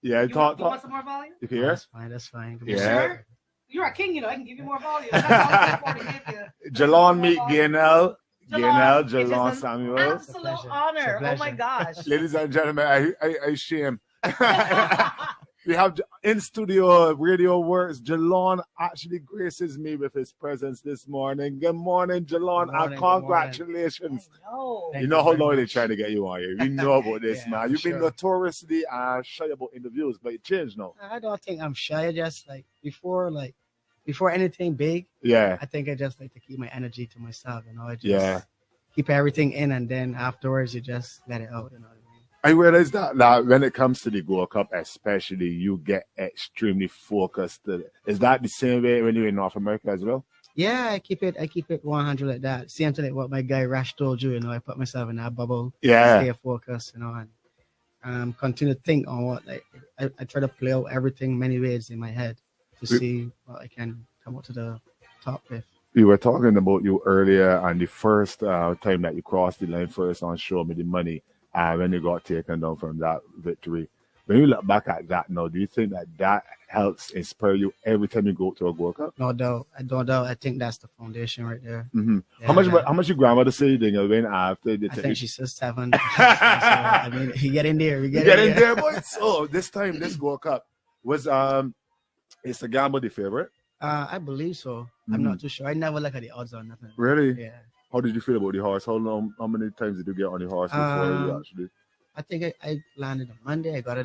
Yeah, You want some more volume? You can hear? That's fine. That's fine. You sure? You're a king, I can give you more volume. That's all I can afford to give you. Jalon meet Gainell. Jalon, Samuel. Absolute honor. Oh my gosh. Ladies and gentlemen, I shame. We have in studio radio works. Jalon actually graces me with his presence this morning. Good morning, Jalon, and congratulations. You know how long they're trying to get you on here. We know about this, man. You've been notoriously shy about interviews, but you changed now. I don't think I'm shy. I just before anything big. Yeah. I think I just like to keep my energy to myself. I just keep everything in, and then afterwards you just let it out. I realize that when it comes to the Gold Cup, especially, you get extremely focused. Is that the same way when you're in North America as well? Yeah, I keep it 100 like that. Same to like what my guy Rash told you. I put myself in that bubble. Yeah. Stay focused. And continue to think on what I try to play out everything many ways in my head to see what I can come up to the top with. We were talking about you earlier, and the first time that you crossed the line first on Show Me the Money. When you got taken down from that victory. When you look back at that now, do you think that helps inspire you every time you go to a Gold Cup? No doubt. I don't doubt. I think that's the foundation right there. Mm-hmm. Yeah, how much your grandmother say you win after? I think she says 7. So, I mean, you get in there. You get in there, boy. So this time, this Gold Cup was is the gamble the favorite? I believe so. I'm not too sure. I never look at the odds or nothing. Really? Yeah. How did you feel about the horse? How many times did you get on the horse before you actually? I think I landed on Monday. I got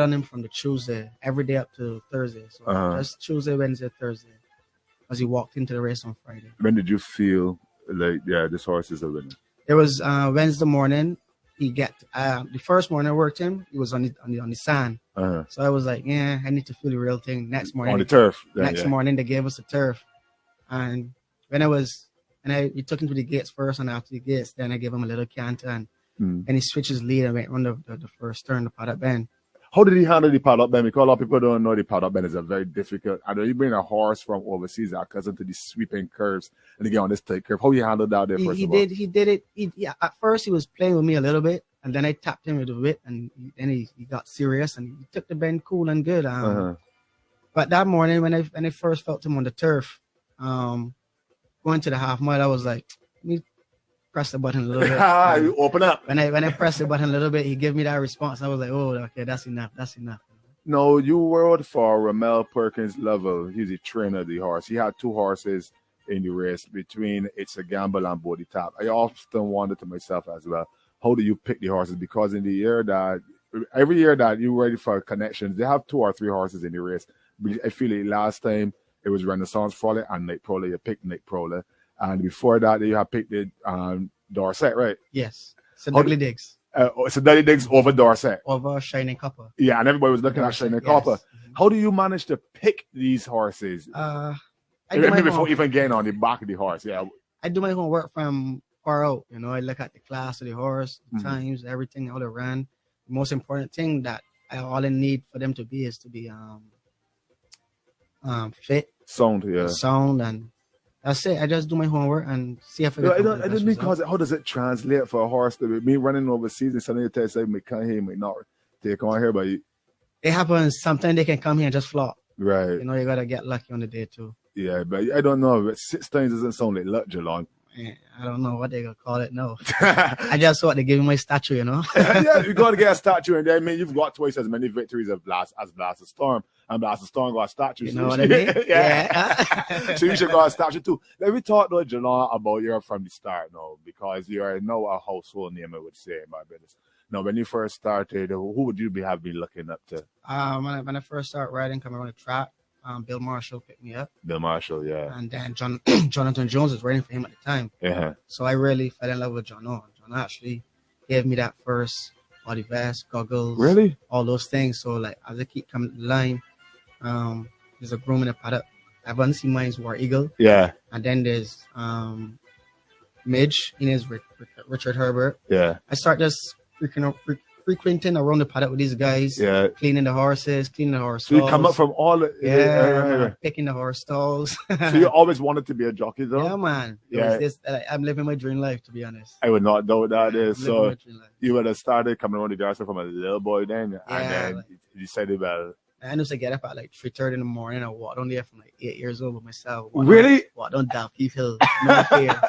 on him from the Tuesday, every day up to Thursday. So just Tuesday, Wednesday, Thursday. As he walked into the race on Friday. When did you feel like, this horse is a winner? It was Wednesday morning. The first morning I worked him, he was on the sand. So I was like, I need to feel the real thing. Next morning on the turf. Next morning they gave us the turf, and he took him to the gates first, and after the gates, then I gave him a little canter, and he switched his lead and went on the first turn, the paddock bend. How did he handle the paddock bend? Because a lot of people don't know the paddock bend is a very difficult. I know you bring a horse from overseas that cousin to the sweeping curves and they get on this tight curve. How you handled that there first of all? He did it. At first he was playing with me a little bit, and then I tapped him with a whip, and then he got serious and he took the bend cool and good. But that morning when I first felt him on the turf, going to the half mile, I was like, let me press the button a little bit. You open up. When I pressed the button a little bit, he gave me that response. I was like, oh, okay, that's enough. No, you rode for Ramel Perkins Lovell. He's a trainer of the horse. He had 2 horses in the race between It's a Gamble and Body Tap. I often wondered to myself as well, how do you pick the horses? Because in the year that, every year that you're ready for connections, they have 2 or 3 horses in the race. I feel like last time it was Renaissance Frolic and Nick Prowler. You picked Nick Prowler. And before that, you have picked the Dorset, right? Yes. So Dudley Diggs. So Dudley Diggs over Dorset. Over Shining Copper. Yeah, and everybody was looking Dorset, at Shining Copper. How do you manage to pick these horses? Before even getting on the back of the horse, I do my homework from far out. I look at the class of the horse, the times, everything, how they ran. The most important thing that all I need for them to be is to be fit. Sound, and that's it. I just do my homework and see if I don't mean because how does it translate for a horse to me running overseas and suddenly you say may come here, may not take on here, but it happens. Sometimes they can come here and just flop. Right. You gotta get lucky on the day too. Yeah, but I don't know. But 6 times doesn't sound like luck, Jalon. I don't know what they're gonna call it. No, I just thought they gave me my statue. Yeah, you gotta get a statue, and then you've got twice as many victories as Blast of Storm, and Blast of Storm got a statue. You know what I mean? Yeah. So you should got a statue too. Let me talk to Jalon about you from the start now, because you are now a household name, I would say, in my business. Now, when you first started, who would you have been looking up to? When I first started riding, coming on the track. Bill Marshall picked me up. Bill Marshall, yeah. And then Jonathan Jones was waiting for him at the time. Yeah. So I really fell in love with John. John actually gave me that first body vest, goggles. Really? All those things. So as I keep coming to the line, there's a groom in the paddock. I've only seen mine's War Eagle. Yeah. And then there's Midge, Richard Herbert. Yeah. I start just frequenting around the paddock with these guys, Yeah. cleaning the horses, cleaning the horse So you come up stalls. from all the Yeah, picking the horse stalls. So you always wanted to be a jockey, though? Yeah, man. Yeah. I'm living my dream life, to be honest. I would not doubt that. Is I'm living so my dream life. you would have started coming around the garden from a little boy then, Yeah, and then like- you decided, well, I used to get up at like 3:30 in the morning. I walked on there from like 8 years old with myself. really? Walked on Dalkeith Hill. No fear.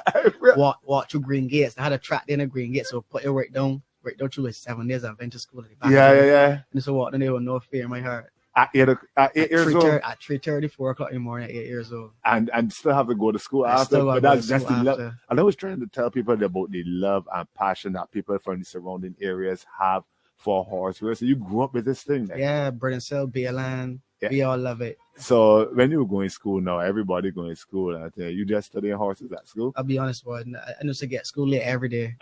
Walk through Green Gates. I had a track in the Green Gates, so put it right down through like 7 days. I went to school at the back. Yeah. And so walked on there with no fear in my heart. At 8 years old, At 3:30, 4 o'clock in the morning at 8 years old. and still have to go to school I after. still But gotta that's go to just the school love. after. And I was trying to tell people about the love and passion that people from the surrounding areas have for horse racing. You grew up with this thing, like. Yeah, Burdensell, Bayland. Yeah. We all love it. So when you were going to school now, everybody going to school, and I tell you just studying horses at school. I'll be honest, boy. I used to get school late every day.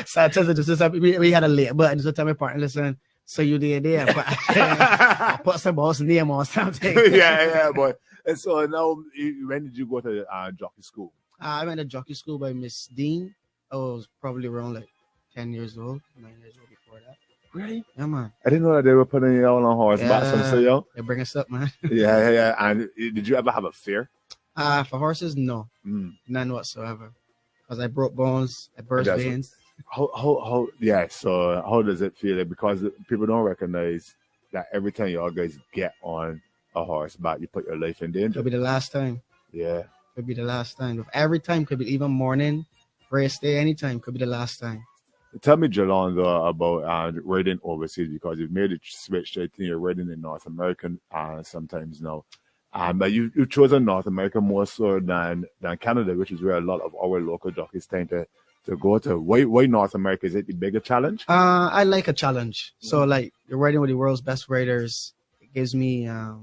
So I tell you, we had a late button. So tell my partner, listen, so you did there, but I put some boss name or something. yeah, boy. And so now, when did you go to jockey school? I went to jockey school by Miss Dean. I was probably around like 10 years old, 9 years old before that. Really? Yeah, man. I didn't know that they were putting you out on horseback from so young. They bring us up, man. Yeah. And did you ever have a fear? For horses, no. None whatsoever. Because I broke bones, I burst veins. How yeah, so how does it feel? Because people don't recognize that every time y'all guys get on a horseback, you put your life in danger. Could be the last time. Yeah. Could be the last time. If every time could be even morning, race day, anytime could be the last time. Tell me, Jalon, though, about riding overseas, because you've made a switch to you're riding in North American sometimes now. But you chosen North America more so than Canada, which is where a lot of our local jockeys tend to go to. Why North America? Is it the bigger challenge? I like a challenge. So like you're riding with the world's best riders, it gives me a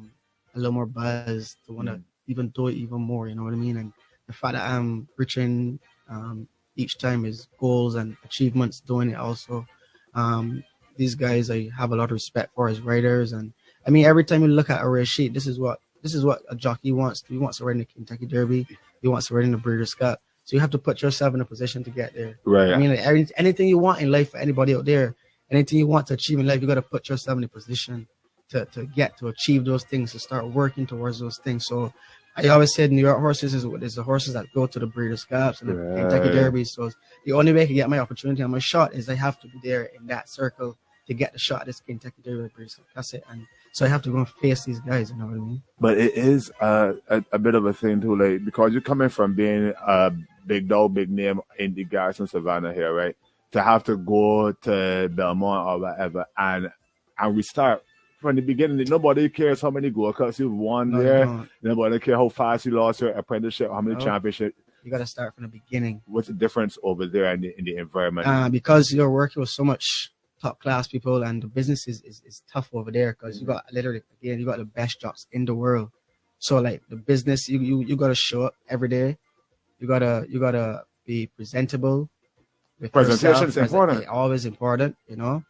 little more buzz to want to even do it even more. You know what I mean? And the fact that I'm reaching each time is goals and achievements doing it also. These guys I have a lot of respect for as riders, and I mean every time you look at a race sheet, this is what a jockey wants. He wants to ride in the Kentucky Derby. He wants to ride in the Breeders' Cup. So you have to put yourself in a position to get there. Right. I mean, like, anything you want in life for anybody out there, anything you want to achieve in life, you got to put yourself in a position to achieve those things, to start working towards those things. So I always said New York horses is the horses that go to the Breeders' Cups and the Kentucky Derby. So the only way I can get my opportunity and my shot is I have to be there in that circle to get the shot at this Kentucky Derby Breeders' Cup. That's it. And so I have to go and face these guys, you know what I mean? But it is a bit of a thing too, like, because you're coming from being a big dog, big name in the Garrison Savannah here, right? To have to go to Belmont or whatever and we start from the beginning. Nobody cares how many Gold Cups you've won there. No. Nobody cares how fast you lost your apprenticeship, how many championships. You got to start from the beginning. What's the difference over there in the environment? Because you're working with so much top class people and the business is tough over there because you got you got the best jobs in the world. So like the business, you got to show up every day. You gotta be presentable. Presentation is important. Always important, you know.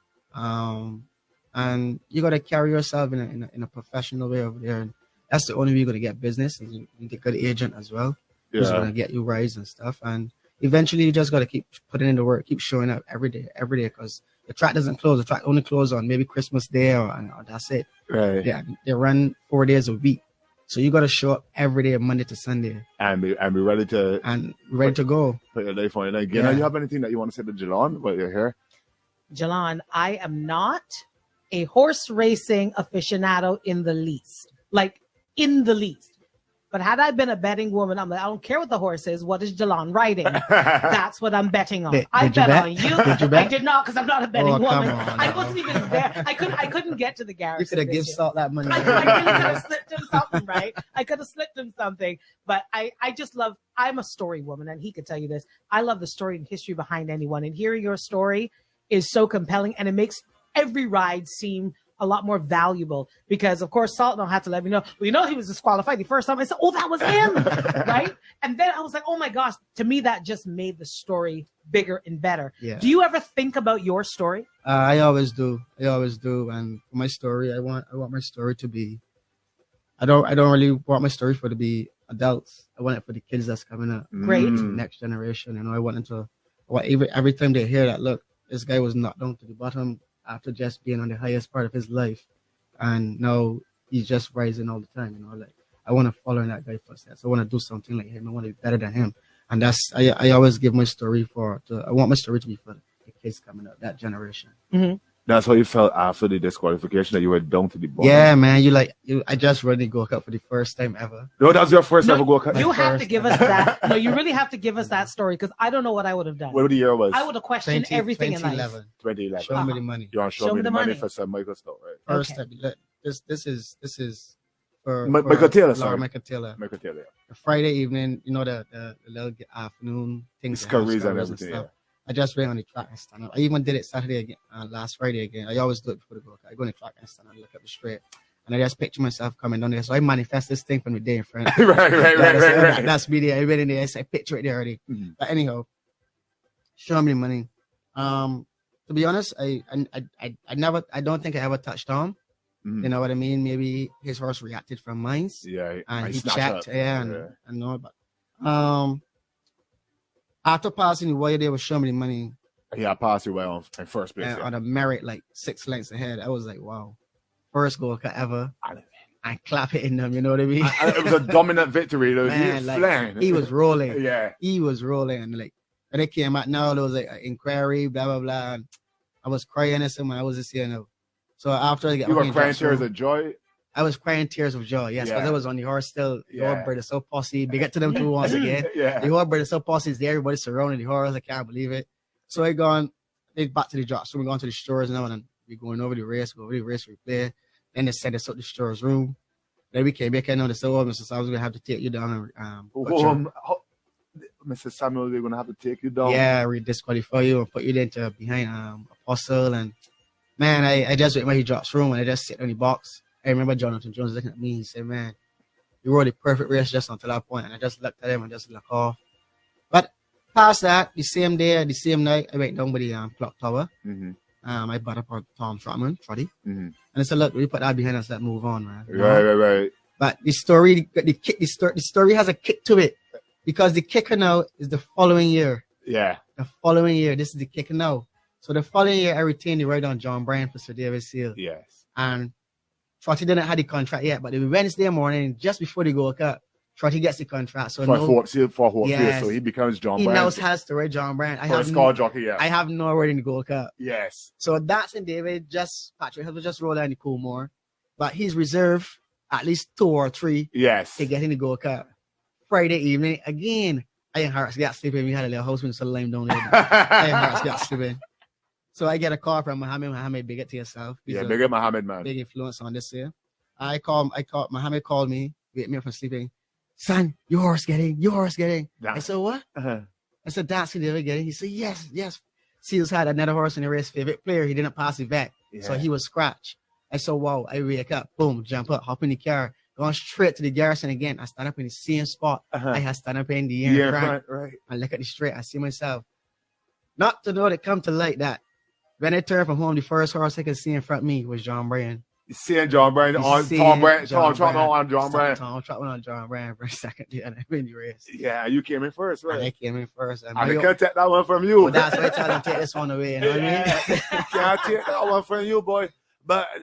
And you gotta carry yourself in a professional way over there. And that's the only way you're gonna get business. And you need a good agent as well. Who's gonna get you rides and stuff. And eventually you just gotta keep putting in the work, keep showing up every day, because the track doesn't close. The track only closes on maybe Christmas Day or that's it. Right. Yeah, they run 4 days a week. So you got to show up every day, Monday to Sunday, and be ready to go. Put your life on your leg. You know, you have anything that you want to say to Jalon while you're here? Jalon, I am not a horse racing aficionado in the least. But had I been a betting woman, I'm like, I don't care what the horse is. What is Jalon riding? That's what I'm betting on. I bet on you. I did not, because I'm not a betting woman. I wasn't even there. I couldn't get to the garage. You could have given Salt that money. I could have slipped him something, right? I could have slipped him something. But I just love, I'm a story woman, and he could tell you this. I love the story and history behind anyone. And hearing your story is so compelling, and it makes every ride seem a lot more valuable, because of course Salt don't have to let me know, well, you know, he was disqualified the first time. I said, oh, that was him. Right? And then I was like, oh my gosh, to me that just made the story bigger and better. Yeah. Do you ever think about your story? I always do. And for my story, I want my story to be, I don't really want my story to be adults. I want it for the kids that's coming up. Great. Next generation. You know, I want every time they hear that, look, this guy was knocked down to the bottom after just being on the highest part of his life, and now he's just rising all the time. You know, like I want to follow in that guy's footsteps. I want to do something like him. I want to be better than him. And that's I always give my story I want my story to be for the kids coming up, that generation. Mm-hmm. That's how you felt after the disqualification, that you were down to the bottom. Yeah, man. I just really go up for the first time ever. No, that's your first ever go cut. You have to give us that. No, you really have to give us that story, because I don't know what I would have done. What the year was? I would have questioned everything in life. 2011. Show me the money. You want to show me the money for some Michael stuff, right? First Okay. step. This is for Michael Taylor, Laura sorry. Michael Taylor. Michael Taylor. The Friday evening, you know, the little afternoon things. Scurries and everything. Yeah. I just went on the track and stand up. I even did it Saturday again, last Friday again. I always do it before the go. I go on the track and stand and look up the straight. And I just picture myself coming down there. So I manifest this thing from the day in front. right. That's me there. I read in there. I picture it there already. Mm-hmm. But anyhow, show me the money. To be honest, I don't think I ever touched on. Mm-hmm. You know what I mean? Maybe his horse reacted from mine. Yeah. And he snatched checked. up. Yeah, and know. But after passing the wire, they were showing me the money. He had passed you well in first place. On a merit, like 6 lengths ahead. I was like, wow, first goal ever. And clap it in them, you know what I mean? It was a dominant victory. Though. Man, he was rolling. Yeah. He was rolling. And like, when it came out now, there was like an inquiry, blah, blah, blah. And I was crying and someone, I was just saying, no. So after I got You were crying tears of joy? I was crying tears of joy, yes, because I was on the horse still. The whole bird is so posse. Big up to them two once again. The whole bird is so posse. Is there. Everybody surrounding the horse. I can't believe it. So I gone back to the drop. So we're going to the stores now, and we're going over the race, we play. Then they sent us up the store's room. Then we came back and they said, oh, Mr. Samuel, we're going to have to take you down. Mr. Samuel, they're going to have to take you down. Yeah, we disqualify you and put you into behind Apostle. And man, I just went when he drops room and I just sit on the box. I remember Jonathan Jones looking at me. He said, man, you rode the perfect race just until that point. And I just looked at him and just looked off. But past that, the same day, the same night, I went down by the clock tower. Mm-hmm. I bought up on Tom Trotman, Trotty. Mm-hmm. And I said, look, we put that behind us, let's move on, man. Right. But the story has a kick to it. Because the kicker now is the following year. Yeah. The following year, this is the kicker now. So the following year, I retained the right on John Bryan for Sir David Seal. Yes. And Trotty didn't have the contract yet, but the Wednesday morning, just before the Gold Cup, Trotty gets the contract. So for Hope Field, so he becomes John Bryan. He now has to ride John Bryan. I have no word in the Gold Cup. Yes. So that's in David. Patrick has just rolled down the Coolmore, but he's reserved at least 2 or 3. Yes. To get in the Gold Cup. Friday evening again. I and Harris got sleeping. We had a little house with some lame down there. I and Harris got sleeping. So I get a call from Mohammed, big it to yourself. Yeah, big up Mohammed, man. Big influence on this year. Mohammed called me, wake me up from sleeping. Son, your horse getting. I said, what? I said, that's David getting. He said, yes. Seals had another horse in the race, favorite player. He didn't pass it back. Yeah. So he was scratched. I said, wow. I wake up, boom, jump up, hop in the car, going straight to the garrison again. I stand up in the same spot. I had stand up in the year in front. Right. I look at the straight. I see myself. Not to know it come to light that when I turned from home, the first horse I could see in front of me was John Bryan. You seeing John Bryan on Tom Bryan, Tom on John Bryan. Tom Trotman on John Bryan for a second, and I win the race. Yeah, you came in first, right? And I came in first. And I can't take that one from you. Well, that's why I tell them take this one away. You know what I mean? Can't take that one from you, boy. But